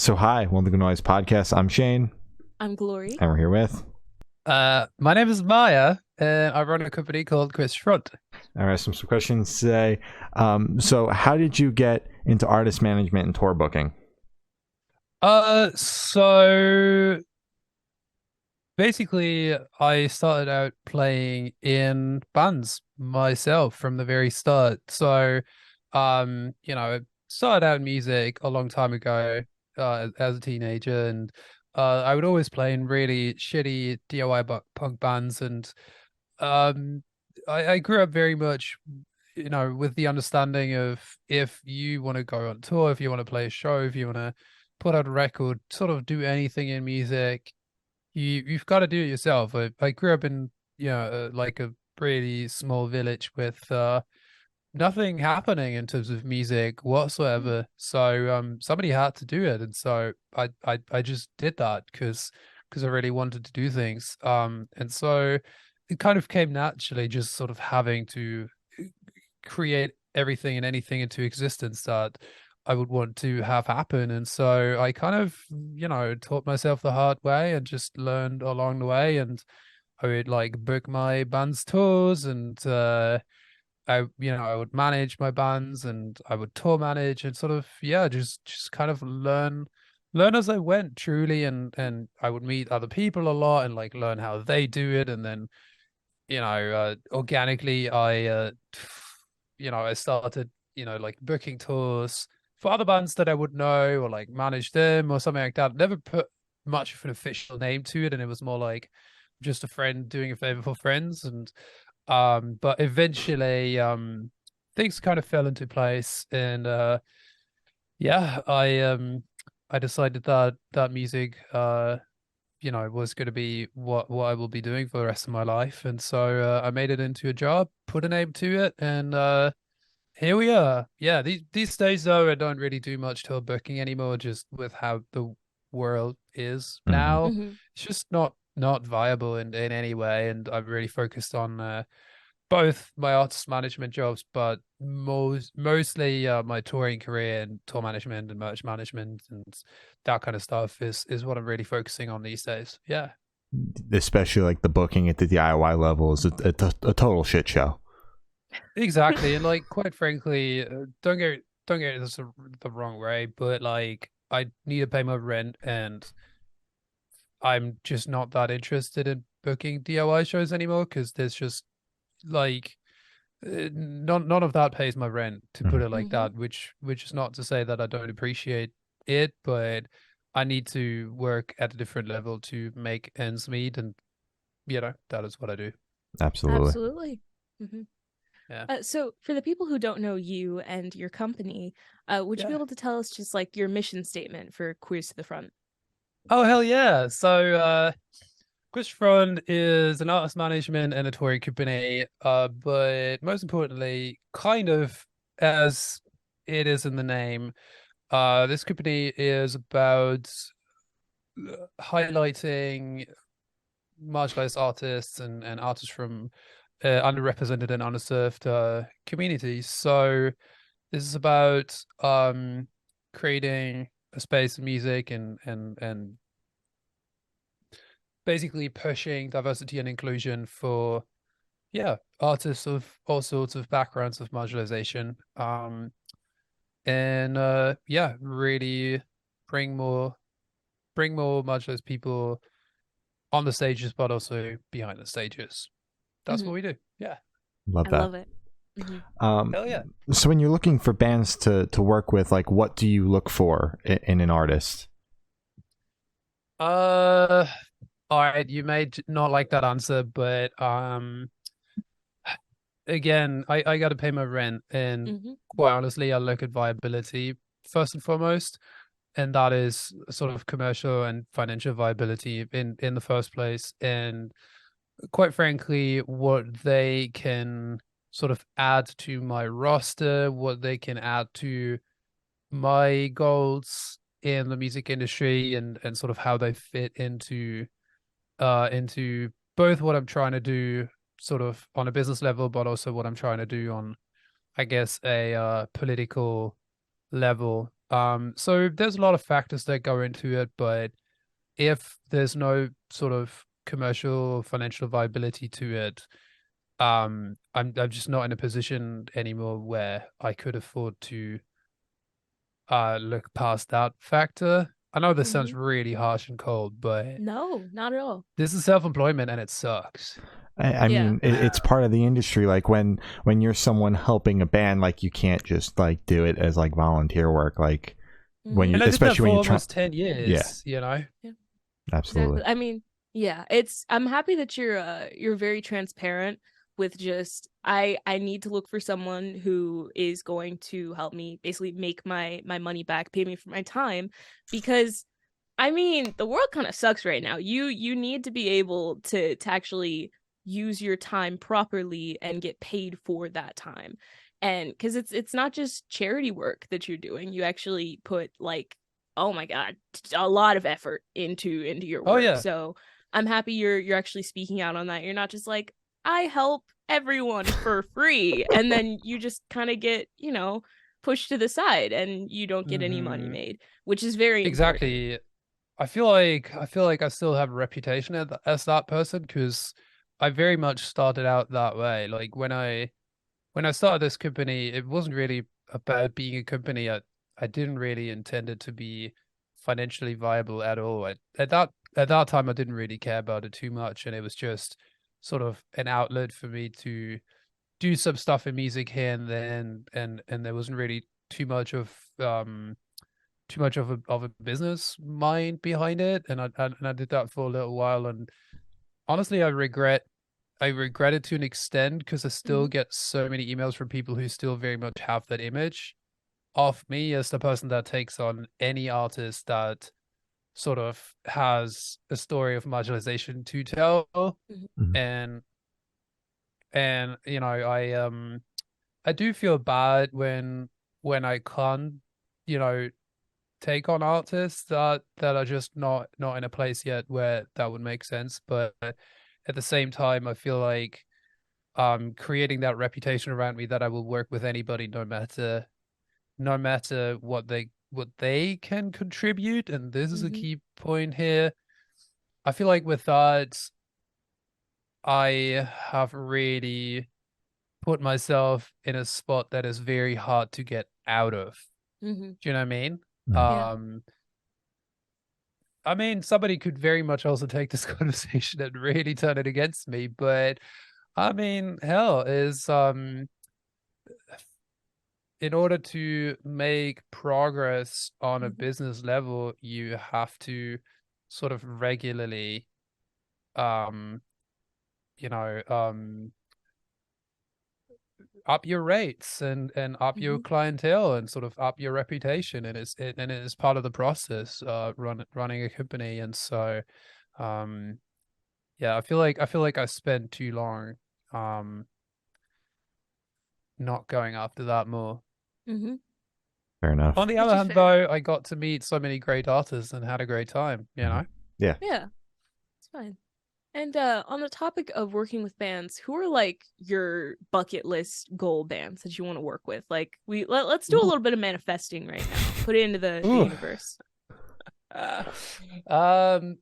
So hi, welcome to the Noise Podcast. I'm Shane, I'm Glory. and we're here with. My name is Maya, and I run a company called Chris Front. All right, some questions today. So how did you get into artist management and tour booking? So basically, I started out playing in bands myself from the very start. So, I started out in music a long time ago, as a teenager, and I would always play in really shitty DIY punk bands, and um, I grew up very much, with the understanding of if you want to go on tour, if you want to play a show, if you want to put out a record, sort of do anything in music, you've got to do it yourself. I grew up in like a pretty small village with nothing happening in terms of music whatsoever. So somebody had to do it, and so I just did that because I really wanted to do things. And so it kind of came naturally, just sort of having to create everything and anything into existence that I would want to have happen. And so I kind of, taught myself the hard way and just learned along the way. And I would like book my band's tours, and I would manage my bands, and I would tour manage, and sort of, yeah, just kind of learn as I went, truly. And I would meet other people a lot and like learn how they do it. And then, organically I started, like booking tours for other bands that I would know, or like manage them or something like that. Never put much of an official name to it, and it was more like just a friend doing a favor for friends. And but eventually things kind of fell into place, and yeah, I decided that music was going to be what I will be doing for the rest of my life. And so I made it into a job, put a name to it, and here we are. Yeah, these days though, I don't really do much tour booking anymore, just with how the world is Mm-hmm. now. Hmm. It's just not viable in any way, and I'm really focused on both my artist management jobs, but mostly my touring career and tour management and merch management and that kind of stuff is what I'm really focusing on these days. Yeah, Especially like the booking at the DIY level is a total shit show. exactly. And like, quite frankly, don't get this the wrong way, but like, I need to pay my rent, and I'm just not that interested in booking DIY shows anymore because there's just like none of that pays my rent, to put Mhm. it like Hmm. that, which is not to say that I don't appreciate it, but I need to work at a different level to make ends meet, and that is what I do. Absolutely. Absolutely. Hmm. Yeah. So, for the people who don't know you and your company, would you be Yeah. able to tell us just like your mission statement for Queers to the Front? Oh, hell yeah. So Chris Front is an artist management and a touring company, but most importantly, kind of as it is in the name, this company is about highlighting marginalized artists and artists from underrepresented and underserved communities. So this is about creating a space in music, and basically pushing diversity and inclusion for, yeah, artists of all sorts of backgrounds of marginalization. And yeah, really bring more bring more marginalized people on the stages, but also behind the stages. That's Hmm. what we do. Yeah. Love I that. love it. Hmm. Um, Hell yeah. so when you're looking for bands to work with, like what do you look for in an artist? Uh, all right. You may not like that answer, but again, I got to pay my rent, and Hmm. quite honestly, I look at viability first and foremost, and that is sort of commercial and financial viability in the first place. And quite frankly, what they can sort of add to my roster, what they can add to my goals in the music industry, and sort of how they fit into both what I'm trying to do sort of on a business level, but also what I'm trying to do on, I guess, a political level. So there's a lot of factors that go into it, but if there's no sort of commercial or financial viability to it, I'm just not in a position anymore where I could afford to look past that factor. I know this sounds Hmm. really harsh and cold, but No, not at all. this is self-employment and it sucks. I Yeah. mean, it's part of the industry. Like when you're someone helping a band, like you can't just like do it as like volunteer work. Like when Hmm. you, And I did that especially for when you try. almost 10 Yeah, years, you know? Yeah, absolutely. exactly. I mean, yeah, I'm happy that you're very transparent with just I need to look for someone who is going to help me basically make my money back, pay me for my time because I mean, the world kind of sucks right now. You need to be able to actually use your time properly and get paid for that time. And because it's not just charity work that you're doing. You actually put like, oh my God, a lot of effort into your Oh work. yeah. So I'm happy you're actually speaking out on that. You're not just like, I help everyone for free, and then you just kind of get, pushed to the side and you don't get any money Hmm. made, which is very important. Exactly. I feel like I still have a reputation as that person because I very much started out that way. Like when I started this company, it wasn't really about being a company. I didn't really intend it to be financially viable at all. At that time, I didn't really care about it too much, and it was just sort of an outlet for me to do some stuff in music here and then, and there wasn't really too much of of a business mind behind it, and I did that for a little while, and honestly, I regret it to an extent because I still Hmm. get so many emails from people who still very much have that image of me as the person that takes on any artist that sort of has a story of marginalization to tell. Hmm. Mhm. And you know, I do feel bad when I can't, you know, take on artists that are just not in a place yet where that would make sense. But at the same time, I feel like creating that reputation around me that I will work with anybody no matter what they can contribute. And this is a Hmm. key point here. I feel like with that, I have really put myself in a spot that is very hard to get out of. Hmm. Do you know what I mean? Mhm. Yeah. Um, I mean, somebody could very much also take this conversation and really turn it against me, but I mean, hell is in order to make progress on a Hmm. business level, you have to sort of regularly, um, you know, up your rates and up your Hmm. clientele and sort of up your reputation, and it is part of the process, running a company, and so, um, yeah, I feel like I spent too long, um, not going after that more. Hmm. Fair On enough. the Which other is hand, fair. though, I got to meet so many great artists and had a great time, you Mhm. know? Yeah. Yeah, it's fine. And on the topic of working with bands, who are like your bucket list goal bands that you want to work with? Like let's do a Ooh. little bit of manifesting right now. Put it into the Ooh. universe.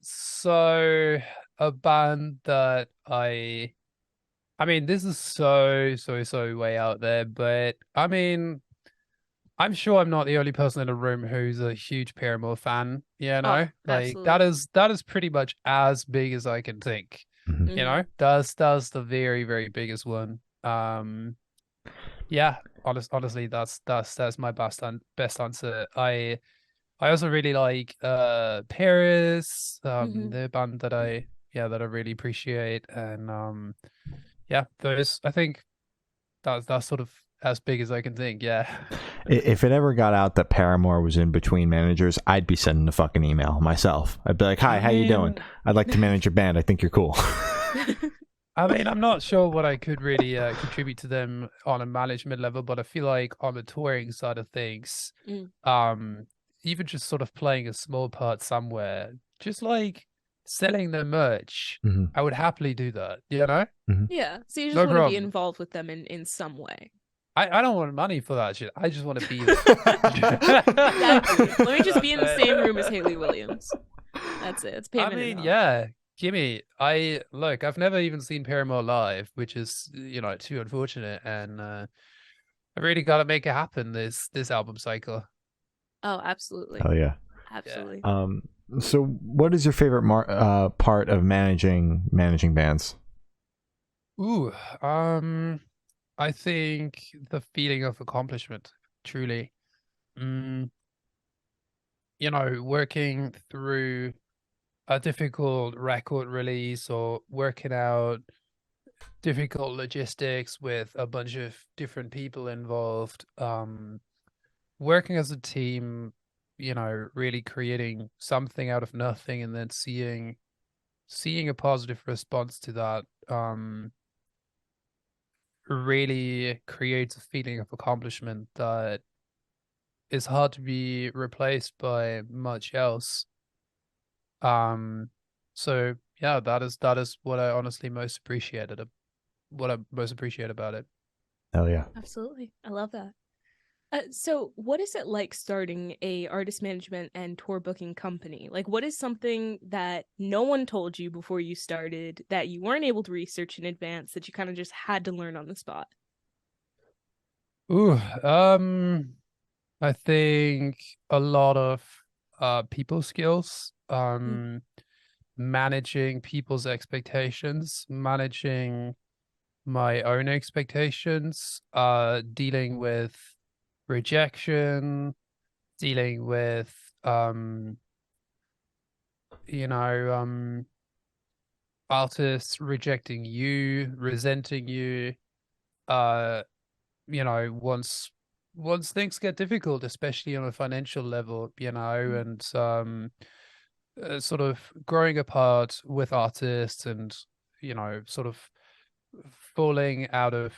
So a band that I mean, this is so way out there, but I mean, I'm sure I'm not the only person in the room who's a huge Paramore fan, you Oh, know? Like absolutely. that is pretty much as big as I can think. Mhm. You Hmm. know? That's the very, very biggest one. Yeah, honestly, that's my best answer. I also really like Paris, Hmm. the band that that I really appreciate, and yeah, those I think that's sort of as big as I can think. Yeah. If it ever got out that Paramore was in between managers, I'd be sending a fucking email myself. I'd be like, "Hi, I how you doing? mean, I'd like to manage your band. I think you're cool." I mean, I'm not sure what I could really contribute to them on a management level, but I feel like on the touring side of things, Mm. um, even just sort of playing a small part somewhere, just like selling their merch, Hmm. I would happily do that, you know? Hmm. Yeah. So you just No want to be problem. involved with them in some way. I don't want money for that shit. I just want to be there. Exactly. Let me just be in the But same room as Haley Williams. That's it. It's I payment mean, enough. yeah, gimme. I've never even seen Paramore live, which is, too unfortunate, and I really got to make it happen this album cycle. Oh, absolutely. Oh yeah. Yeah. Absolutely. Um, so what is your favorite part of managing bands? Ooh, I think the feeling of accomplishment, truly. Mm, working through a difficult record release or working out difficult logistics with a bunch of different people involved. Working as a team, really creating something out of nothing and then seeing a positive response to that, really creates a feeling of accomplishment that is hard to be replaced by much else. Um, so yeah, that is what I honestly most appreciated. What I most appreciate about it. Hell yeah. Absolutely. I love that. So what is it like starting a artist management and tour booking company? Like, what is something that no one told you before you started that you weren't able to research in advance that you kind of just had to learn on the spot? Ooh, I think a lot of people skills, Mm, managing people's expectations, managing my own expectations, dealing with rejection, dealing with um, you know, artists rejecting you, resenting you, uh, once things get difficult, especially on a financial level, mm, and sort of growing apart with artists and, sort of falling out of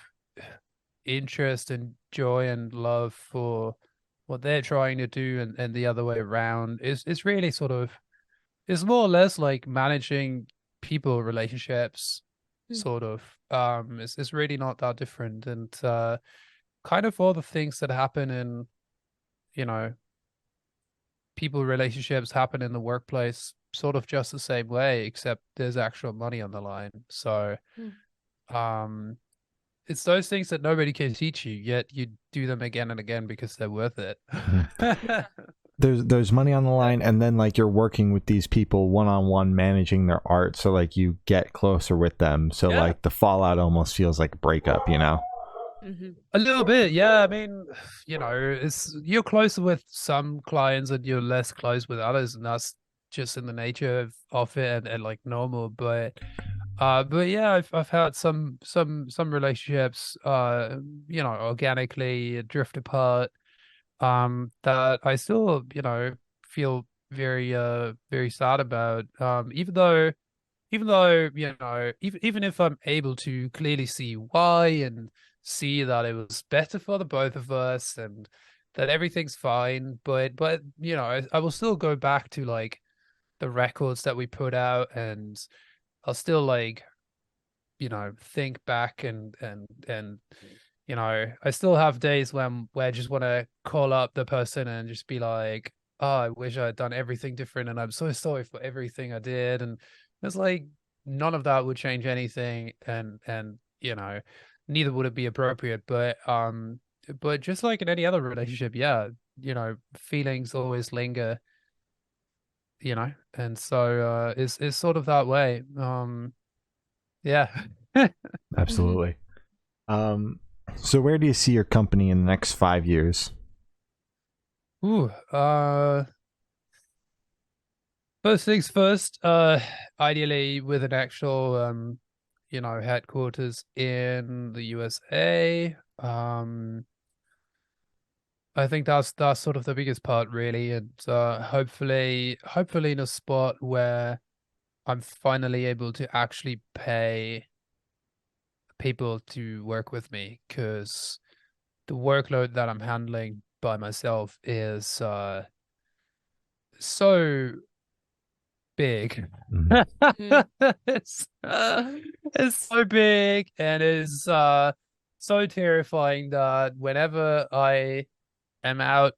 interest and joy and love for what they're trying to do and the other way around is really sort of it's more or less like managing people relationships mm, sort of it's really not that different and kind of all the things that happen in you know people relationships happen in the workplace sort of just the same way except there's actual money on the line so mm. um it's those things that nobody can teach you, yet you do them again and again because they're worth it. Mhm. Yeah. There's money on the line, and then like you're working with these people one on one, managing their art, so like you get closer with them. So Yeah, like the fallout almost feels like a breakup, you know? Mm-hmm. a little bit. Yeah, I mean, it's you're closer with some clients and you're less close with others, and that's just in the nature of it and like normal. But yeah, I've had some relationships, organically drift apart. That I still, feel very sad about. Even though even if I'm able to clearly see why and see that it was better for the both of us and that everything's fine, but I will still go back to like the records that we put out and I'll still like think back and I still have days where I just want to call up the person and just be like, oh, I wish I had done everything different and I'm so sorry for everything I did. And it's like none of that would change anything and neither would it be appropriate. But just like in any other relationship, yeah, feelings always linger, and so it's sort of that way. Yeah. Mm-hmm. Absolutely. Um, so where do you see your company in the next 5 years? Ooh, first things first, ideally with an actual headquarters in the USA. I think that's sort of the biggest part really, and hopefully in a spot where I'm finally able to actually pay people to work with me, because the workload that I'm handling by myself is so big. Mhm. it's, it's so big and is so terrifying that whenever I am out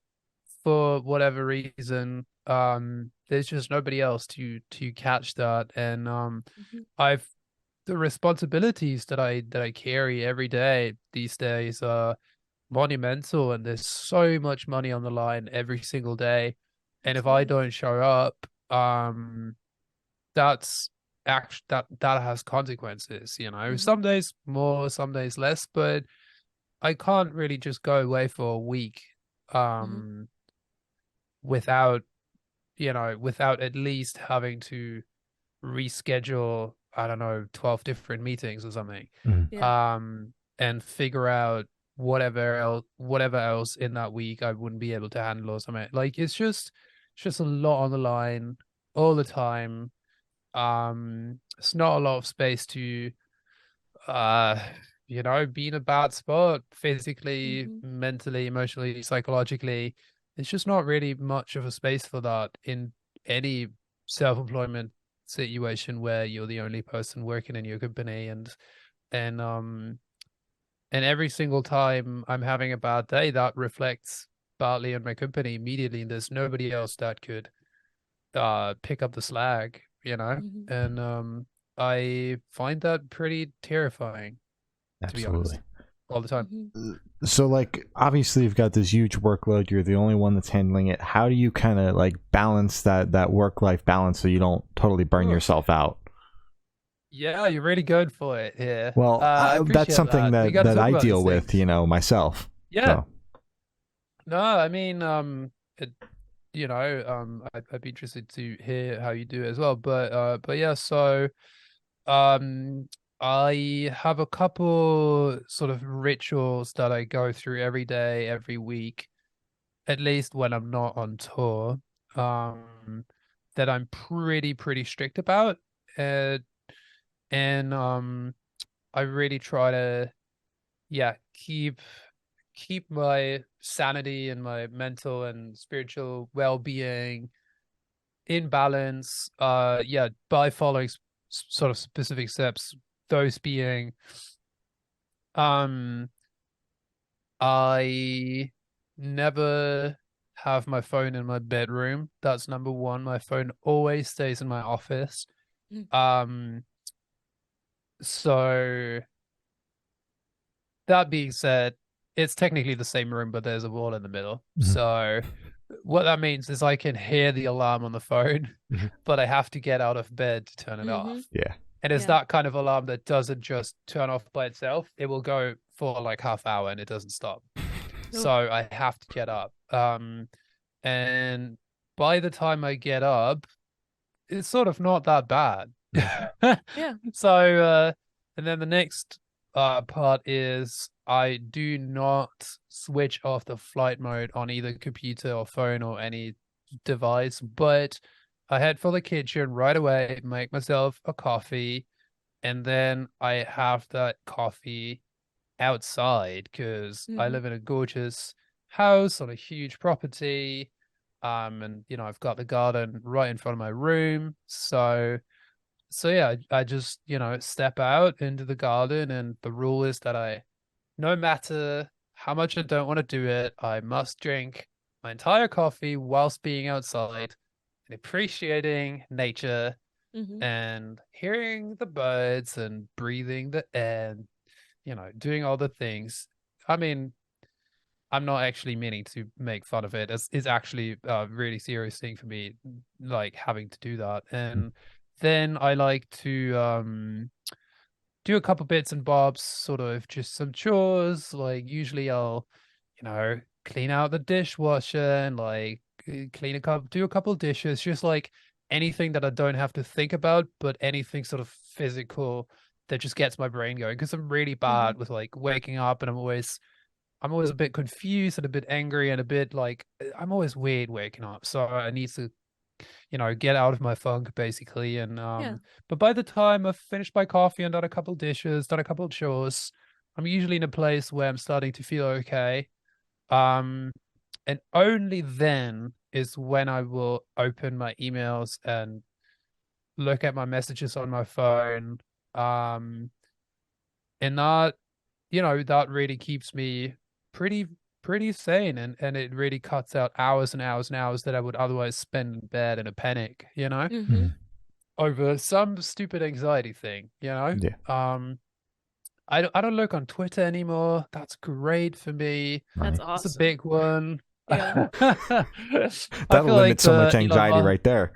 for whatever reason, there's just nobody else to catch that. And Mhm. I've the responsibilities that I carry every day these days are monumental, and there's so much money on the line every single day. And if I Absolutely. don't show up, that's that has consequences, you know. Mhm. Some days more, some days less, but I can't really just go away for a week Mhm. um without, without at least having to reschedule, I don't know, 12 different meetings or something. Mhm. Yeah. And figure out whatever else in that week I wouldn't be able to handle or something. Like it's just a lot on the line all the time. It's not a lot of space to uh be in a bad spot physically, Mhm. mentally, emotionally, psychologically. It's just not really much of a space for that in any self-employment situation where you're the only person working in your company. And and every single time I'm having a bad day, that reflects badly on my company immediately, and there's nobody else that could pick up the slack, you know? Mhm. And I find that pretty terrifying, to be Absolutely. honest, all the time. Mhm. So like obviously you've got this huge workload, you're the only one that's handling it. How do you kind of like balance that work life balance so you don't totally burn Oof. yourself out? Yeah, you're really good for it here. Well, I that's appreciate something that. We that got to that talk I about deal these with, things. myself. Yeah. So No, I mean, I'd be interested to hear how you do it as well. But yeah, so um, I have a couple sort of rituals that I go through every day, every week, at least when I'm not on tour, that I'm pretty strict about. Uh, and I really try to, yeah, keep my sanity and my mental and spiritual well-being in balance. Yeah, by following sort of specific steps. Those being, um, I never have my phone in my bedroom. That's number one. My phone always stays in my office. Mhm. Um, so that being said, it's technically the same room, but there's a wall in the middle. mhm, So what that means is I can hear the alarm on the phone, mhm. but I have to get out of bed to turn it Mhm. off. Yeah. And it's Yeah. that kind of alarm that doesn't just turn off by itself. It will go for like half hour and it doesn't stop. So Oh. I have to get up. And by the time I get up, it's sort of not that bad. Mhm, Yeah. So and then the next part is I do not switch off the flight mode on either computer or phone or any device, but I head for the kitchen right away, make myself a coffee, and then I have that coffee outside because I Mhm. live in a gorgeous house on a huge property. And I've got the garden right in front of my room. So yeah, I just, step out into the garden, and the rule is that no matter how much I don't want to do it, I must drink my entire coffee whilst being outside and appreciating nature Mhm. and hearing the birds and breathing the air and, doing all the things. I mean, I'm not actually meaning to make fun of it. It's actually a really serious thing for me, like having to do that. And then I like to do a couple bits and bobs, sort of just some chores. Like usually I'll, clean out the dishwasher and like do a couple dishes, just like anything that I don't have to think about, but anything sort of physical that just gets my brain going. Because I'm really Mhm. bad with like waking up, and I'm always a bit confused and a bit angry and a bit like I'm always weird waking up. So I need to, get out of my funk basically. And Yeah. but by the time I've finished my coffee and done a couple dishes, done a couple of chores, I'm usually in a place where I'm starting to feel okay. Um, and only then is when I will open my emails and look at my messages on my phone. Um, and that that really keeps me pretty pretty sane, and it really cuts out hours and hours and hours that I would otherwise spend in bed in a panic, Mm-hmm. over some stupid anxiety thing, Yeah. I don't look on Twitter anymore. That's great for me. That's Right. It's a awesome. big one. Yeah. I That'll feel like limit so much Elon anxiety Musk, right there.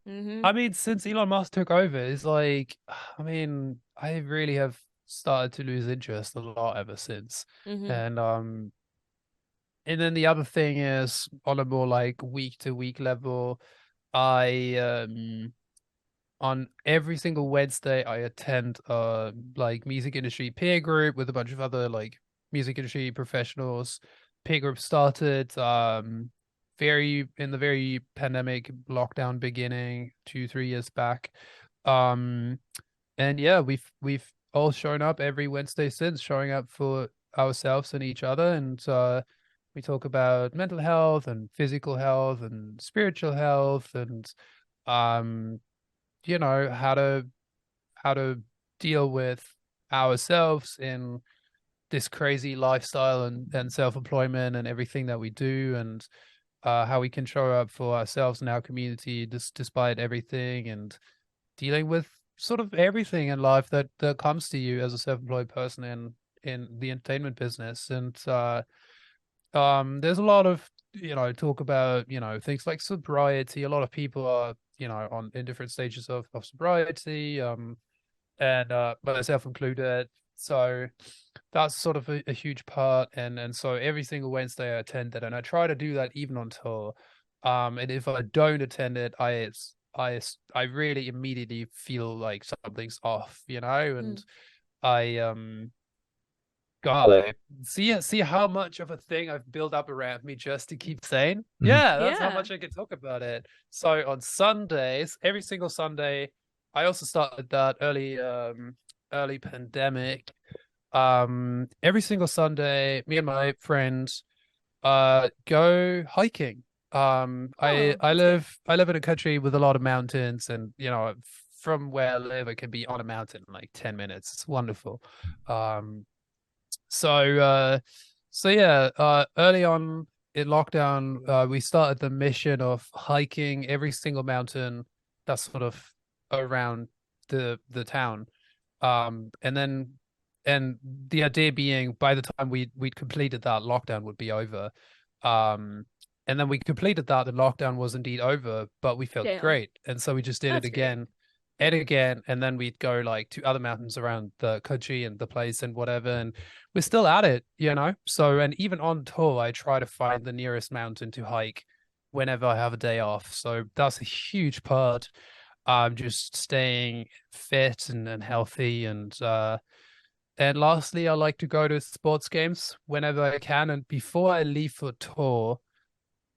Mm-hmm. I mean, since Elon Musk took over, it's like, I mean, I really have started to lose interest a lot ever since. Mm-hmm. And then the other thing is on a more like week to week level, I on every single Wednesday I attend like music industry peer group with a bunch of other like music industry professionals. Peer group started very in the very pandemic lockdown beginning 2-3 years back. Um and yeah, we've all shown up every Wednesday since, showing up for ourselves and each other, and we talk about mental health and physical health and spiritual health, and um how to deal with ourselves in this crazy lifestyle and self-employment and everything that we do, and how we can show up for ourselves and our community despite everything, and dealing with sort of everything in life that comes to you as a self-employed person in the entertainment business. And there's a lot of talk about things like sobriety. A lot of people are on in different stages of sobriety, and myself included. So that's sort of a huge part, and so every single Wednesday I attend it, and I try to do that even on tour. And if I don't attend it, I really immediately feel like something's off, and I God, see how much of a thing I've built up around me just to keep sane. Mhm. Yeah, that's how Yeah. much I can talk about it. So on Sundays, every single Sunday, I also started that early pandemic. Every single Sunday, me and my friends go hiking. I Oh, I that's good. live I live in a country with a lot of mountains, and from where I live, I can be on a mountain in like 10 minutes. It's wonderful. Um, so yeah, early on in lockdown, we started the mission of hiking every single mountain that's sort of around the town. And the idea being by the time we'd completed that, lockdown would be over. Um and then we completed that, the lockdown was indeed over, but we felt Damn. great. And so we just did it That's great. again and again, and then we'd go like to other mountains around the country and the place and whatever, and we're still at it. So, and even on tour, I try to find the nearest mountain to hike whenever I have a day off. So that's a huge part. Just staying fit and healthy, and lastly, I like to go to sports games whenever I can. And before I leave for tour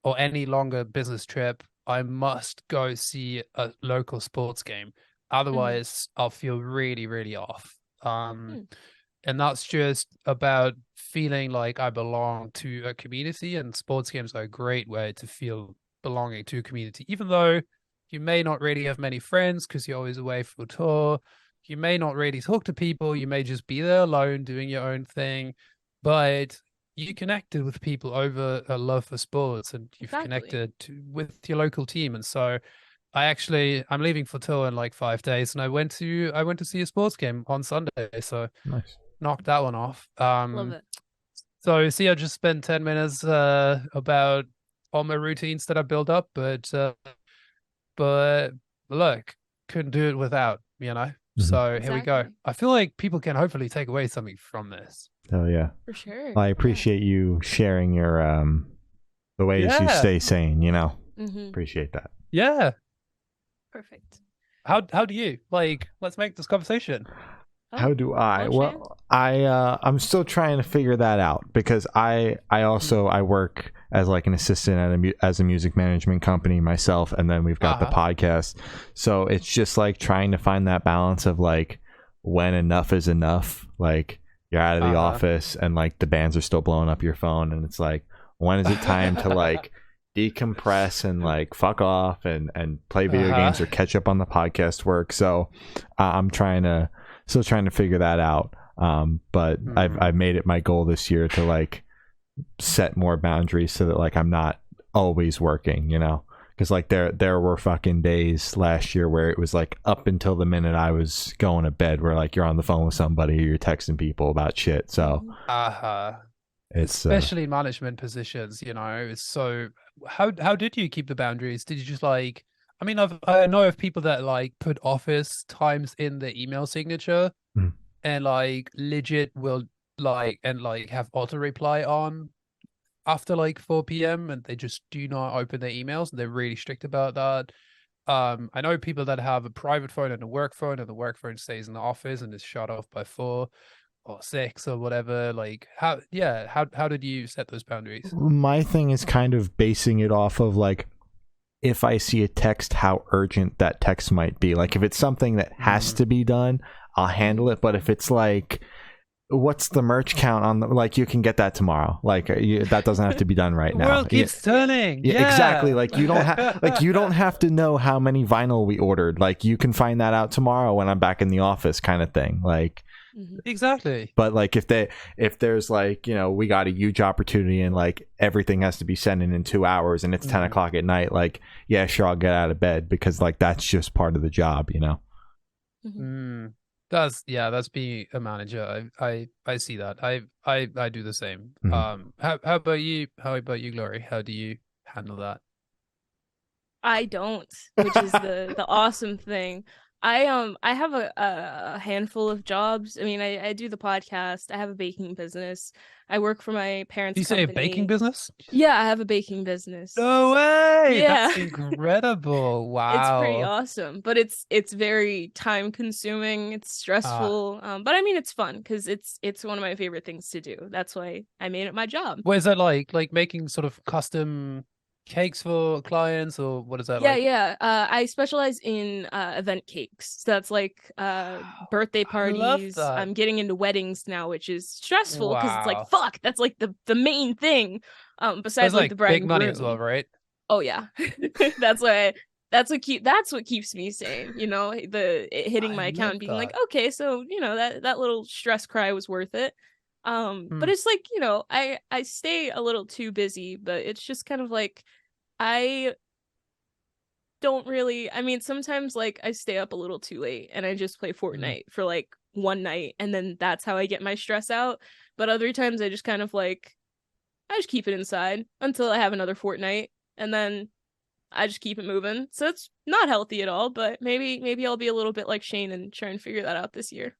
or any longer business trip, I must go see a local sports game. Mm-hmm. Otherwise, I'll feel really, really off. Mm. And that's just about feeling like I belong to a community. And sports games are a great way to feel belonging to a community, even though you may not really have many friends because you're always away for a tour. You may not really talk to people. You may just be there alone doing your own thing, but you connected with people over a love for sports, and you've Exactly. connected with your local team. And so I'm leaving for tour in like 5 days, and I went to see a sports game on Sunday, so Nice. knocked that one off. Love it. So see, I just spent 10 minutes about all my routines that I built up, but look, couldn't do it without. Mhm. So here we go. Exactly. I feel like people can hopefully take away something from this. Oh yeah. For sure. I appreciate you sharing your the ways you Yeah. stay sane. Mm-hmm. Appreciate that. Yeah. Perfect. How do you like? Let's make this conversation. How do I? Well, Well, I'm still trying to figure that out, because I also I work as like an assistant at as a music management company myself, and then we've got the podcast. So it's just like trying to find that balance of like when enough is enough. Like you're out of the office and like the bands are still blowing up your phone, and it's like, when is it time to like decompress and like fuck off and play video games or catch up on the podcast work? So I'm still trying to figure that out. But I've made it my goal this year to like set more boundaries so that like I'm not always working, you know, because like there were fucking days last year where it was like up until the minute I was going to bed where like you're on the phone with somebody or you're texting people about shit. So it's especially management positions, you know. It's so how did you keep the boundaries? Did you just like, I mean, I know of people that like put office times in the email signature and like legit will like have auto reply on after like 4 p.m. and they just do not open their emails, and they're really strict about that. I know people that have a private phone and a work phone, and the work phone stays in the office and is shut off by 4 or 6 or whatever. Like how did you set those boundaries? My thing is kind of basing it off of like if I see a text, how urgent that text might be. Like if it's something that has to be done, I'll handle it. But if it's like, what's the merch count on the, like, you can get that tomorrow. Like that doesn't have to be done right now. The world keeps turning. Yeah, exactly. Like you don't have to know how many vinyl we ordered. Like you can find that out tomorrow when I'm back in the office, kind of thing. Like exactly. But like if there's like, you know, we got a huge opportunity and like everything has to be sent in 2 hours and it's 10 o'clock at night, like, yeah, sure, I'll get out of bed because like that's just part of the job, you know. That's being a manager. I see that. I do the same. How about you? How about you, Glory? How do you handle that? I don't, which is the awesome thing. I have a handful of jobs. I mean, I do the podcast. I have a baking business. I work for my parents' You say a company. baking business? Yeah, I have a baking business. No way! Yeah. That's incredible. Wow. It's pretty awesome, but it's very time consuming. It's stressful. But I mean, it's fun because it's one of my favorite things to do. That's why I made it my job. What is that like? Like making sort of custom cakes for clients, or what is that like? Yeah. I specialize in event cakes. So that's like birthday parties. I'm getting into weddings now, which is stressful because it's like, fuck, that's like the main thing. Besides like the bride big and money groom. as well, right? Oh yeah. That's what keeps me sane, you know, hitting my account and being like, okay, so you know that little stress cry was worth it. But it's like, you know, I stay a little too busy, but it's just kind of like I don't really, I mean, sometimes like I stay up a little too late and I just play Fortnite for like one night and then that's how I get my stress out. But other times I just kind of like I just keep it inside until I have another Fortnite and then I just keep it moving. So it's not healthy at all, but maybe I'll be a little bit like Shane and try and figure that out this year.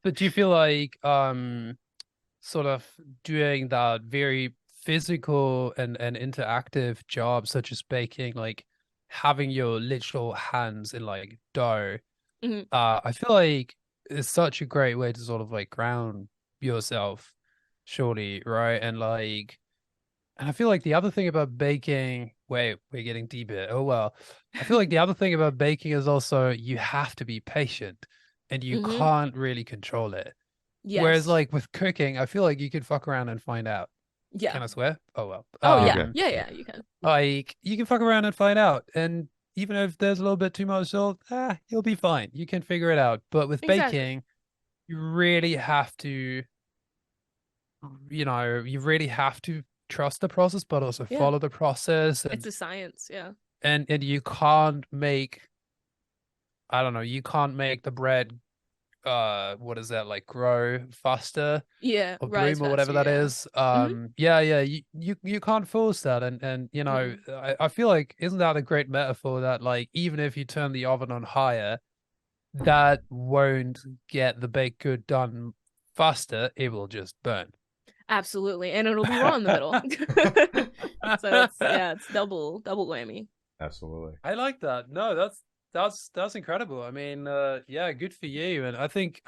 But do you feel like sort of doing that very physical and interactive job such as baking, like having your literal hands in like dough, I feel like it's such a great way to sort of like ground yourself, surely, right? And like, and I feel like the other thing about baking, wait, we're getting deep here. Oh well. I feel like the other thing about baking is also you have to be patient and you can't really control it. Yes. Whereas like with cooking, I feel like you could fuck around and find out. Yeah. Can I swear? Oh well. Oh yeah, you can. Like you can fuck around and find out. And even if there's a little bit too much salt, you'll be fine. You can figure it out. But with baking, you really have to, you know, trust the process, but also follow the process. And, it's a science, yeah. And you can't make, I don't know, you can't make the bread, what is that, like grow faster? Yeah, or bloom or whatever that is. You can't force that. And you know, I feel like, isn't that a great metaphor that like, even if you turn the oven on higher, that won't get the baked good done faster, it will just burn. Absolutely, and it'll be raw in the middle. So it's double whammy. Absolutely. I like that. No, that's incredible. I mean, yeah, good for you. And I think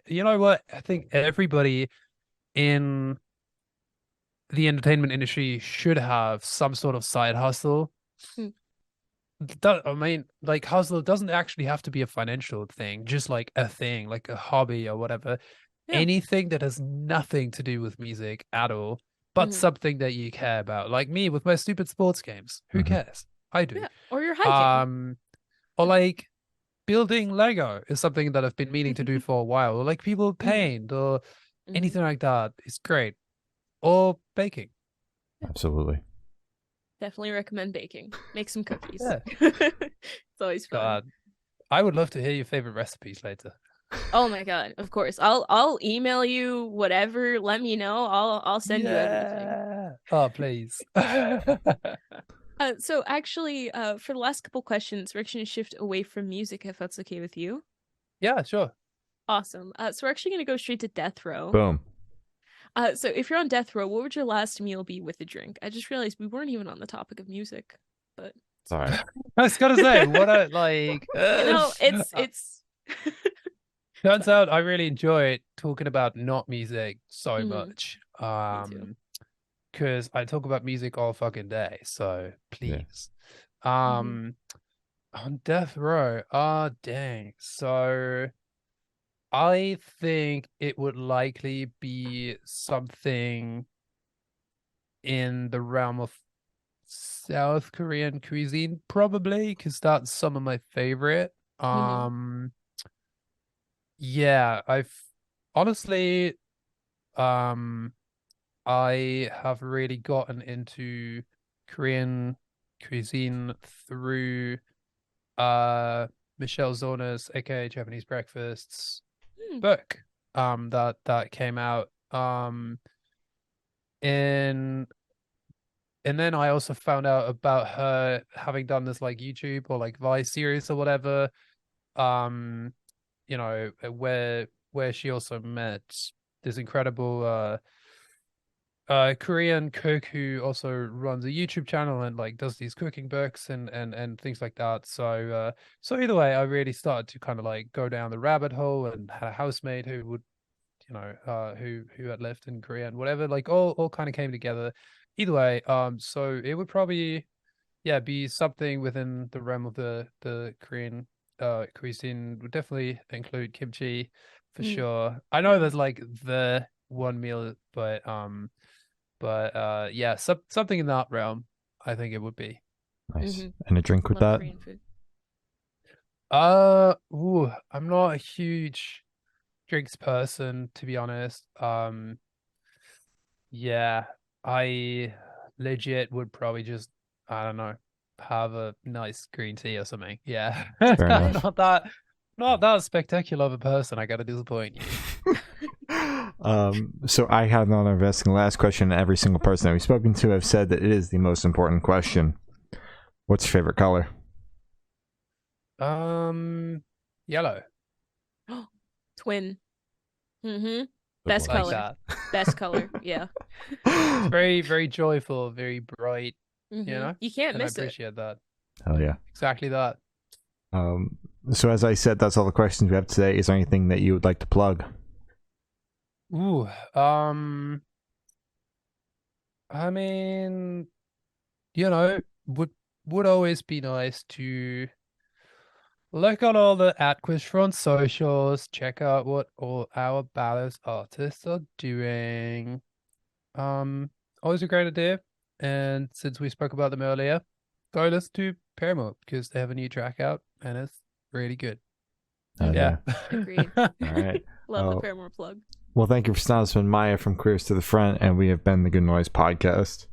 you know what? I think everybody in the entertainment industry should have some sort of side hustle. I mean, like hustle doesn't actually have to be a financial thing, just like a thing, like a hobby or whatever. Yeah. Anything that has nothing to do with music at all, but something that you care about. Like me with my stupid sports games. Who cares? I do. Yeah. Or you're hiking. Or like building Lego is something that I've been meaning to do for a while, or like people paint or anything like that. It's great. Or baking. Absolutely. Definitely recommend baking. Make some cookies. Yeah. It's always fun. God, I would love to hear your favorite recipes later. Oh my god, of course. I'll email you whatever. Let me know. I'll send you everything. Oh, please. So actually, for the last couple questions, we're actually gonna shift away from music if that's okay with you. Yeah, sure. Awesome. So we're actually gonna go straight to death row. Boom. So if you're on death row, what would your last meal be with a drink? I just realized we weren't even on the topic of music, but All right. I was gonna say, what a like. it's. Turns out I really enjoy talking about not music so Mhm. much. Me too. Because I talk about music all fucking day. So please. On death row. Ah, dang. So I think it would likely be something in the realm of South Korean cuisine, probably, because that's some of my favorite. Yeah, I've honestly, I have really gotten into Korean cuisine through Michelle Zorner's, aka Japanese Breakfast's book that came out in and then I also found out about her having done this like YouTube or like Vice series or whatever, you know, where she also met this incredible Korean cook who also runs a YouTube channel and like does these cooking books and things like that. So either way, I really started to kind of like go down the rabbit hole and had a housemate who would, you know, who had lived in Korea and whatever, like all kind of came together. Either way, so it would probably, yeah, be something within the realm of the Korean cuisine. Would definitely include kimchi for sure. I know there's like the one meal, but yeah, something in that realm, I think it would be. Nice. And a drink with that? Korean food. I'm not a huge drinks person, to be honest. Yeah, I legit would probably just, I don't know, have a nice green tea or something. Yeah. Fair enough. Not that spectacular of a person, I gotta disappoint you. So I have on our asking the last question. Every single person that we've spoken to have said that it is the most important question. What's your favorite color? Yellow. Twin. Good Best one. Like color. that. Best color. Yeah. It's very, very joyful, very bright, you know? You can't And I miss it. appreciate that. Hell yeah. Exactly that. So as I said, that's all the questions we have today. Is there anything that you would like to plug? Ooh, I mean, you know, would always be nice to look at all the Atquiz front socials, check out what all our ballads artists are doing. Always a great idea. And since we spoke about them earlier, go listen to Paramore because they have a new track out and it's really good. Yeah. Agreed. All right. Love the Paramore plug. Well, thank you for stopping. This has been Maya from Queers to the Front, and we have been the Good Noise Podcast.